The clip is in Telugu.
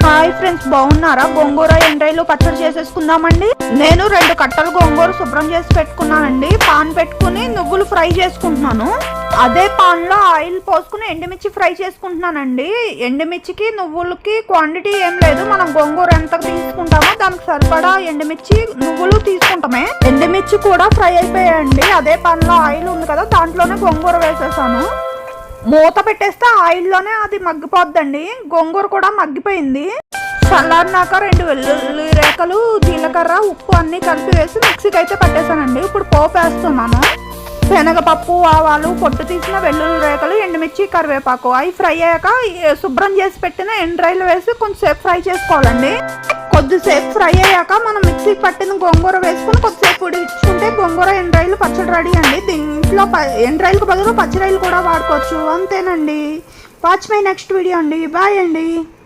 హాయ్ ఫ్రెండ్స్, బాగున్నారా? గోంగూర ఎండ్రాయిలు పచ్చడి చేసేసుకుందామండి. నేను 2 కట్టలు గోంగూర శుభ్రం చేసి పెట్టుకున్నానండి. పాన్ పెట్టుకుని నువ్వులు ఫ్రై చేసుకుంటున్నాను. అదే పాన్ లో ఆయిల్ పోసుకుని ఎండుమిర్చి ఫ్రై చేసుకుంటున్నానండి. ఎండుమిర్చికి నువ్వులకి క్వాంటిటీ ఏం లేదు, మనం గోంగూర ఎంత తీసుకుంటామో దానికి సరిపడా ఎండుమిర్చి నువ్వులు తీసుకుంటామే. ఎండుమిర్చి కూడా ఫ్రై అయిపోయాయండి. అదే పాన్ లో ఆయిల్ ఉంది కదా, దాంట్లోనే గోంగూర వేసేసాను. మూత పెట్టేస్తే ఆయిల్లోనే అది మగ్గిపోద్దండి. గోంగూర కూడా మగ్గిపోయింది. చల్లారినాక 2 వెల్లుల్లి రేఖలు, జీలకర్ర, ఉప్పు అన్నీ కలిపి వేసి మిక్సీకి అయితే పట్టేశానండి. ఇప్పుడు పోపు వేస్తున్నాను. శనగపప్పు, ఆవాలు, పొట్టు తీసిన వెల్లుల్లి రేఖలు, ఎండుమిర్చి, కరివేపాకు అవి ఫ్రై అయ్యాక శుభ్రం చేసి పెట్టిన ఎండ్రాయిలు వేసి కొంచెంసేపు ఫ్రై చేసుకోవాలండి. కొద్దిసేపు ఫ్రై అయ్యాక మనం మిక్సీకి పట్టిన గోంగూర వేసుకుని కొద్దిసేపు ఉడికించుకుంటే గోంగూర ఎండ్రాయిలు పచ్చడి రెడీ అండి. దీంట్లో ఎండ్రాయిలకు బదులు పచ్చిరాయిలు కూడా వాడుకోవచ్చు. అంతేనండి. వాచ్ మై నెక్స్ట్ వీడియో అండి. బాయ్ అండి.